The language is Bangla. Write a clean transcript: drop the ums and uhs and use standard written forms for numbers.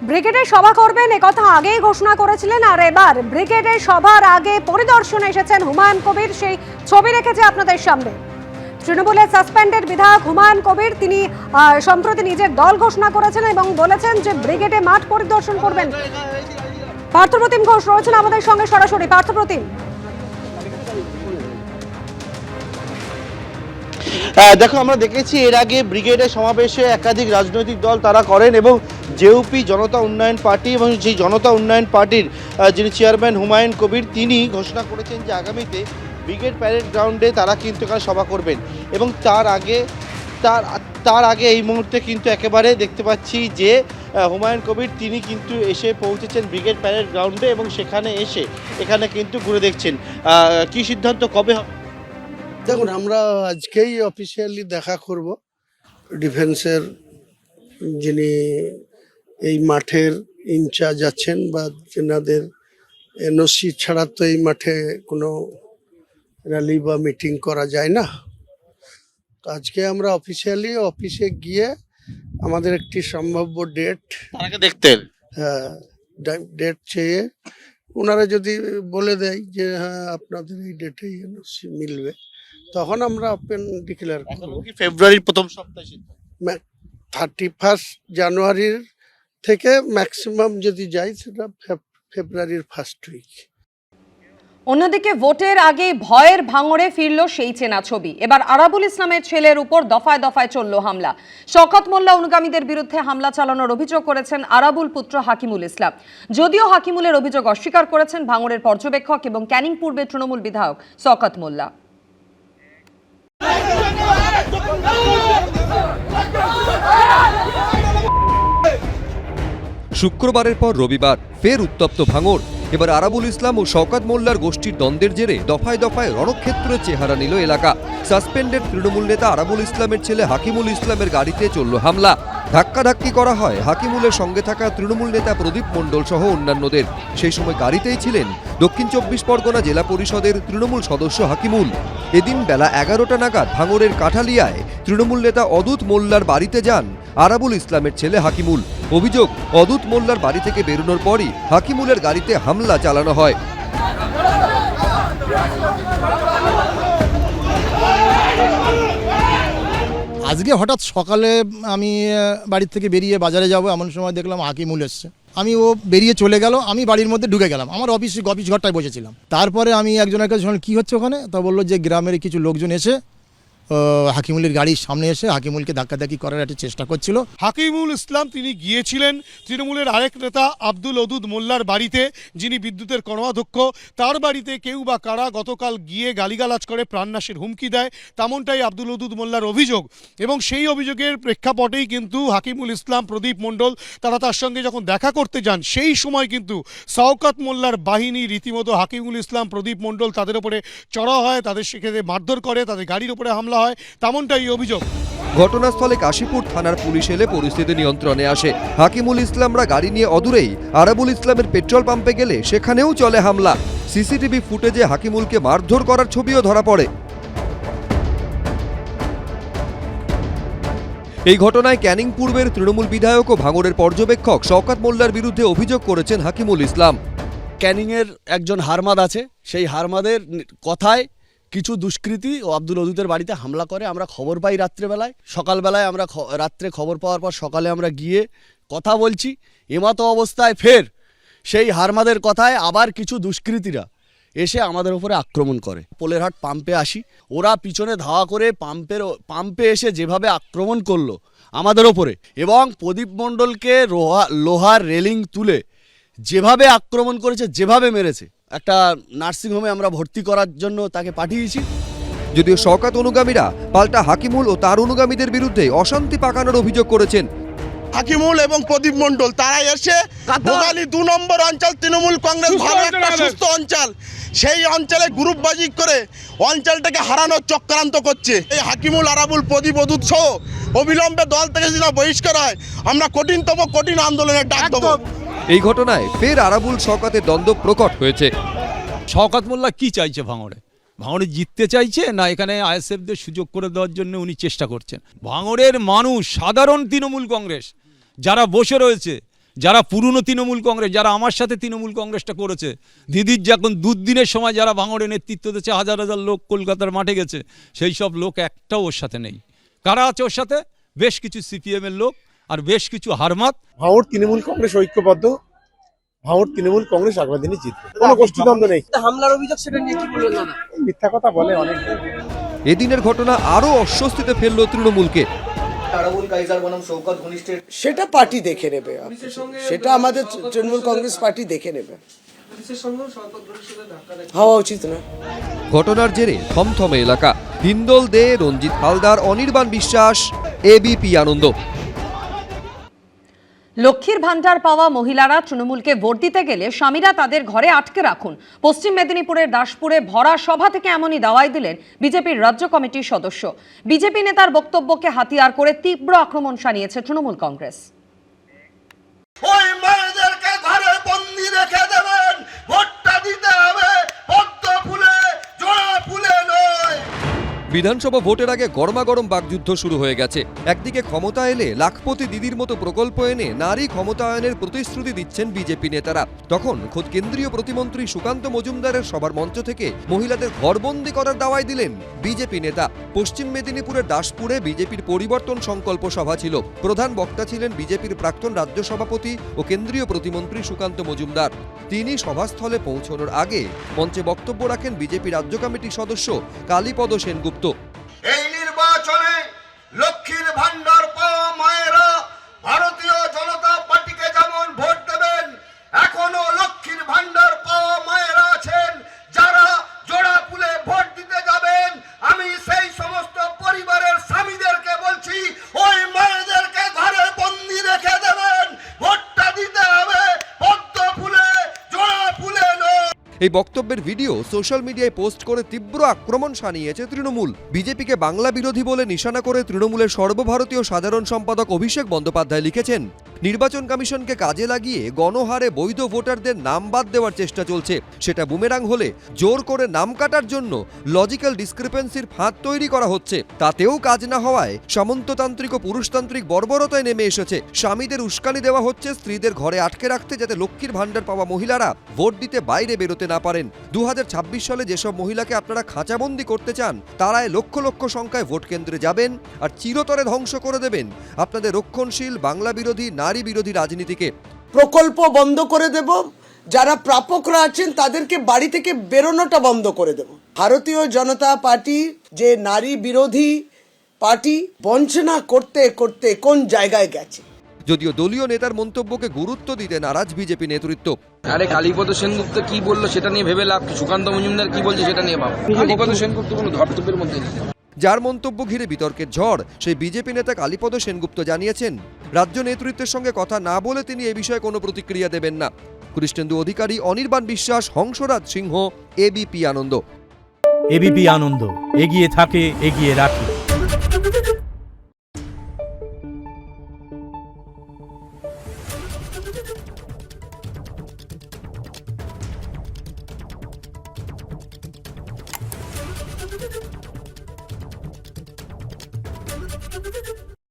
ব্রিগেডের সভা করবেন একথা আগেই ঘোষণা করেছিলেন, আর এবার ব্রিগেডের সভার আগে পরিদর্শনে এসেছেন হুমায়ুন কবির। সেই ছবি রেখেছে আপনাদের সামনে। তৃণমূলের সাসপেন্ডেড বিধায়ক হুমায়ুন কবির তিনি সম্প্রতি নিজের দল ঘোষণা করেছেন এবং বলেছেন যে ব্রিগেডে মাঠ পরিদর্শন করবেন। পার্থপ্রতিম ঘোষ রয়েছেন আমাদের সঙ্গে সরাসরি। পার্থপ্রতিম, দেখো, আমরা দেখেছি এর আগে ব্রিগেডের সমাবেশে একাধিক রাজনৈতিক দল তারা করেন এবং জেউপি জনতা উন্নয়ন পার্টি এবং সেই জনতা উন্নয়ন পার্টির যিনি চেয়ারম্যান হুমায়ুন কবির তিনি ঘোষণা করেছেন যে আগামীতে ব্রিগেড প্যারেড গ্রাউন্ডে তারা কিন্তু এখানে সভা করবেন। এবং তার আগে এই মুহূর্তে কিন্তু একেবারে দেখতে পাচ্ছি যে হুমায়ুন কবির তিনি কিন্তু এসে পৌঁছেছেন ব্রিগেড প্যারেড গ্রাউন্ডে এবং সেখানে এসে এখানে কিন্তু ঘুরে দেখছেন। কি সিদ্ধান্ত কবে হবে? দেখুন, আমরা আজকেই অফিসিয়ালি দেখা করব ডিফেন্সের যিনি এই মাঠের ইনচার্জ আছেন বা যেনাদের এনওসি ছাড়া তো এই মাঠে কোনো র্যালি বা মিটিং করা যায় না। তো আজকে আমরা অফিসিয়ালি অফিসে গিয়ে আমাদের একটি সম্ভাব্য ডেট দেখতেন ডেট চেয়ে ওনারা যদি বলে দেয় যে হ্যাঁ আপনাদের এই ডেটে এনওসি মিলবে, তখন আমরা ওপেন ডিক্লেয়ার করব। ফেব্রুয়ারির প্রথম সপ্তাহে 31 জানুয়ারির থেকে ম্যাক্সিমাম যদি যাই সেটা ফেব্রুয়ারির ফার্স্ট উইক। অন্যদিকে ভোটের আগে ভয়ের ভাঙড়ে ফিরল সেই চেনা ছবি। এবার আরাবুল ইসলামের ছেলের উপর দফায় দফায় চলল হামলা। শওকত মোল্লা অনুগামীদের বিরুদ্ধে হামলা চালানোর অভিযোগ করেছেন আরাবুল পুত্র হাকিমুল ইসলাম। যদিও হাকিমুলের অভিযোগ অস্বীকার করেছেন ভাঙড়ের পর্যবেক্ষক এবং ক্যানিং পূর্বের তৃণমূল বিধায়ক শওকত মোল্লা। শুক্রবারের পর রবিবার ফের উত্তপ্ত ভাঙড়। এবার আরাবুল ইসলাম ও শওকত মোল্লার গোষ্ঠীর দ্বন্দ্বের জেরে দফায় দফায় রণক্ষেত্রের চেহারা নিল এলাকা। সাসপেন্ডেড তৃণমূল নেতা আরাবুল ইসলামের ছেলে হাকিমুল ইসলামের গাড়িতে চলল হামলা। ধাক্কাধাক্কি করা হয় হাকিমুলের সঙ্গে থাকা তৃণমূল নেতা প্রদীপ মণ্ডল সহ অন্যান্যদের। সেই সময় গাড়িতেই ছিলেন দক্ষিণ 24 পরগনা জেলা পরিষদের তৃণমূল সদস্য হাকিমুল। এদিন বেলা 11টা নাগাদ ভাঙড়ের কাঠালিয়ায় তৃণমূল নেতা অদূত মোল্লার বাড়িতে যান আরাবুল ইসলামের ছেলে হাকিমুল। অভিযোগ, অদূত মোল্লার বাড়ি থেকে বেরোনোর পরই হাকিমুলের গাড়িতে হামলা চালানো হয়। আজকে হঠাৎ সকালে আমি বাড়ির থেকে বেরিয়ে বাজারে যাব, এমন সময় দেখলাম হাকিমুল এসছে। ও বেরিয়ে চলে গেল, আমি বাড়ির মধ্যে ঢুকে গেলাম। আমার অফিস ঘরটায় বসেছিলাম। তারপরে আমি একজনের কাছে শুনলাম কী হচ্ছে ওখানে। তা বললো যে গ্রামের কিছু লোকজন এসে হাকিমুলের গাড়ির সামনে এসে হাকিমুলকে ধাক্কাধাক্কি করার একটা চেষ্টা করছিল। হাকিমুল ইসলাম তিনি গিয়েছিলেন তৃণমূলের আরেক নেতা আব্দুল ওদুদ মোল্লার বাড়িতে, যিনি বিদ্যুতের কর্মাধ্যক্ষ। তার বাড়িতে কেউ বা কারা গতকাল গিয়ে গালিগালাজ করে প্রাণনাশের হুমকি দেয়, তেমনটাই আব্দুল ওদুদ মোল্লার অভিযোগ। এবং সেই অভিযোগের প্রেক্ষাপটেই কিন্তু হাকিমুল ইসলাম, প্রদীপ মণ্ডল তারা তার সঙ্গে যখন দেখা করতে যান, সেই সময় কিন্তু শওকত মোল্লার বাহিনী রীতিমতো হাকিমুল ইসলাম, প্রদীপ মণ্ডল তাদের উপরে চড়া হয়, তাদের সেখানে মারধর করে, তাদের গাড়ির উপরে হামলা হয়, তেমনটাই অভিযোগ। ঘটনাস্থলে কাশীপুর থানার পুলিশ এলে পরিস্থিতি নিয়ন্ত্রণে আসে। হাকিমুল ইসলামরা গাড়ি নিয়ে অদূরেই আরাবুল ইসলামের পেট্রোল পাম্পে গেলে সেখানেও চলে হামলা। সিসিটিভি ফুটেজে হাকিমুলকে মারধর করার ছবিও ধরা পড়ে। এই ঘটনায় ক্যানিং পূর্বের তৃণমূল বিধায়ক ও ভাঙড়ের পর্যবেক্ষক শওকত মোল্লার বিরুদ্ধে অভিযোগ করেছেন হাকিমুল ইসলাম। ক্যানিংয়ের একজন হারমাদ আছে, সেই হারমাদের কথায় কিছু দুষ্কৃতী ও আব্দুল ওদুদের বাড়িতে হামলা করে। আমরা খবর পাই রাত্রেবেলায়, সকালবেলায় আমরা রাত্রে খবর পাওয়ার পর সকালে আমরা গিয়ে কথা বলছি। এমতো অবস্থায় ফের সেই হারমাদের কথায় আবার কিছু দুষ্কৃতীরা এসে আমাদের উপরে আক্রমণ করে। পোলেরহাট পাম্পে আসি, ওরা পিছনে ধাওয়া করে পাম্পে এসে যেভাবে আক্রমণ করলো আমাদের ওপরে, এবং প্রদীপ মণ্ডলকে লোহার রেলিং তুলে যেভাবে আক্রমণ করেছে, যেভাবে মেরেছে, একটা নার্সিংহোমে আমরা ভর্তি করার জন্য তাকে পাঠিয়েছি। যদিও শওকত অনুগামীরা পাল্টা হাকিমুল ও তার অনুগামীদের বিরুদ্ধে অশান্তি পাকানোর অভিযোগ করেছেন। হাকিমুল এবং প্রদীপ মণ্ডল তারা এসে ভোগালী 2 নম্বর অঞ্চল তৃণমূল কংগ্রেস ভালো একটা সুস্থ অঞ্চল, সেই অঞ্চলে গ্রুপবাজি করে অঞ্চলটাকে হারানোর চক্রান্ত করছে। এই হাকিমুল, আরাবুল, প্রদীপ, অদূত সহ অবিলম্বে দল থেকে যদি বহিষ্কার হয় আমরা কঠিন আন্দোলনের ডাক দেব। এই ঘটনায় ফের আরাবুল শওকতের দ্বন্দ্ব প্রকট হয়েছে। শওকত মোল্লা কি চাইছে ভাঙড়ে জিততে চাইছে, না এখানে আইএসএফদের সুযোগ করে দেওয়ার জন্য উনি চেষ্টা করছেন? ভাঙড়ের মানুষ, সাধারণ তৃণমূল কংগ্রেস যারা বসে রয়েছে, যারা পুরনো তৃণমূল কংগ্রেস, যারা আমার সাথে তৃণমূল কংগ্রেসটা করেছে, দিদির যখন দুদিনের সময় যারা ভাঙড়ে নেতৃত্ব দিচ্ছে, হাজার হাজার লোক কলকাতার মাঠে গেছে, সেই সব লোক একটাও ওর সাথে নেই। কারা আছে ওর সাথে? বেশ কিছু সিপিএমের লোক আর বেশ কিছু হারমাত। ভাঙড় তৃণমূল কংগ্রেস ঐক্যবদ্ধ, ভাঙড় তৃণমূল কংগ্রেস আগামী দিনে জিতবে, কোনো গোষ্ঠীদ্বন্দ্ব নেই। হামলার অভিযোগ, সেটা নিয়ে কি বললেন দাদা? মিথ্যা কথা বলে অনেক। এদিনের ঘটনা আরও অস্বস্তিতে ফেলল তৃণমূলকে। সেটা পার্টি দেখে নেবে, সেটা আমাদের তৃণমূল কংগ্রেস পার্টি দেখে নেবে, হওয়া উচিত না। ঘটনার জেরে থমথমে এলাকা। হিন্দল দে, রঞ্জিত হালদার, অনির্বাণ বিশ্বাস, এবিপি আনন্দ। লক্ষ্মীর ভান্ডার পাওয়া মহিলারা তৃণমূলকে ভোট দিতে গেলে স্বামীরা তাদের ঘরে আটকে রাখুন। পশ্চিম মেদিনীপুরের দাসপুরে ভরা সভা থেকে এমনই দাওয়াই দিলেন বিজেপির রাজ্য কমিটির সদস্য। বিজেপি নেতার বক্তব্যকে হাতিয়ার করে তীব্র আক্রমণ শানিয়েছে তৃণমূল কংগ্রেস। ওই মায়েদেরকে ঘরে বন্দি রেখে দেবেন, ভোটটা দিতে হবে পদ্ম ফুলে, জোড়া ফুলে নয়। বিধানসভা ভোটের আগে গরমাগরম বাকযুদ্ধ শুরু হয়ে গেছে। একদিকে ক্ষমতা এলে লাখপতি দিদির মতো প্রকল্প এনে নারী ক্ষমতায়নের প্রতিশ্রুতি দিচ্ছেন বিজেপি নেতারা। তখন খোদ কেন্দ্রীয় প্রতিমন্ত্রী সুকান্ত মজুমদারের সবার মঞ্চ থেকে মহিলাদের ঘরবন্দি করার দাওয়াই দিলেন বিজেপি নেতা। পশ্চিম মেদিনীপুরের দাসপুরে বিজেপির পরিবর্তন সংকল্প সভা ছিল। প্রধান বক্তা ছিলেন বিজেপির প্রাক্তন রাজ্য সভাপতি ও কেন্দ্রীয় প্রতিমন্ত্রী সুকান্ত মজুমদার। তিনি সভাস্থলে পৌঁছানোর আগে মঞ্চে বক্তব্য রাখেন বিজেপি রাজ্য কমিটির সদস্য কালীপদ সেনগুপ্ত। এই নির্বাচনে লক্ষ্মীর ভান্ডার পাওয়া মায়েরা ভারতীয় জনতা পার্টিকে যেমন ভোট দেবেন, এখনো লক্ষ্মীর ভান্ডার পাওয়া মায়েরা আছেন যারা জোড়া ফুলে ভোট দিতে যাবেন। আমি সেই সমস্ত পরিবারের স্বামীদেরকে বলছি, ওই মায়েদেরকে ঘরে বন্দি রেখে দেবেন, ভোটটা দিতে হবে পদ্ম ফুলে, জোড়া ফুলে নয়। এই বক্তব্যের ভিডিও সোশ্যাল মিডিয়ায় পোস্ট করে তীব্র আক্রমণ শানিয়েছে তৃণমূল। বিজেপিকে বাংলা বিরোধী বলে নিশানা করে তৃণমূলের সর্বভারতীয় সাধারণ সম্পাদক অভিষেক বন্দ্যোপাধ্যায় লিখেছেন, নির্বাচন কমিশনকে কাজে লাগিয়ে গণহারে বৈধ ভোটারদের নাম বাদ দেওয়ার চেষ্টা চলছে। সেটা বুমেরাং হলে জোর করে নাম কাটার জন্য লজিক্যাল ডিসক্রিপেন্সির ফাঁদ তৈরি করা হচ্ছে। তাতেও কাজ না হওয়ায় সামন্ততান্ত্রিক ও পুরুষতান্ত্রিক বর্বরতায় নেমে এসেছে। স্বামীদের উস্কানি দেওয়া হচ্ছে স্ত্রীদের ঘরে আটকে রাখতে, যাতে লক্ষ্মীর ভান্ডার পাওয়া মহিলারা ভোট দিতে বাইরে বেরোতে না পারেন। 2026 সালে যেসব মহিলাকে আপনারা খাঁচাবন্দি করতে চান, তারাই লক্ষ লক্ষ সংখ্যায় ভোট কেন্দ্রে যাবেন আর চিরতরে ধ্বংস করে দেবেন আপনাদের রক্ষণশীল বাংলা বিরোধী নারী বিরোধী রাজনীতিকে। প্রকল্প বন্ধ করে দেব, যারা প্রাপকরা আছেন তাদেরকে বাড়ি থেকে বেরোনোটা বন্ধ করে দেব। ভারতীয় জনতা পার্টি যে নারী বিরোধী পার্টি, বঞ্চনা করতে করতে কোন জায়গায় গেছে। যদিও দলীয় নেতার মন্তব্যকে গুরুত্ব দিতে নারাজ বিজেপি নেতৃত্ব। আরে কালীপদ সেনগুপ্ত কি বললো সেটা নিয়ে ভেবে লাভ, সুকান্ত মজুমদার কি বলছে সেটা নিয়ে ভাব। কালীপদ সেনগুপ্ত কোনো ধর্তব্যের মধ্যে নেই। যার মন্তব্য ঘিরে বিতর্কের ঝড়, সেই বিজেপি নেতা কালীপদ সেনগুপ্ত জানিয়েছেন, রাজ্য নেতৃত্বের সঙ্গে কথা না বলে তিনি এ বিষয়ে কোনো প্রতিক্রিয়া দেবেন না। কৃষ্ণেন্দু অধিকারী, অনির্বাণ বিশ্বাস, হংসরাজ সিংহ, এবিপি আনন্দ। এবিপি আনন্দ, এগিয়ে থাকে, এগিয়ে রাখে।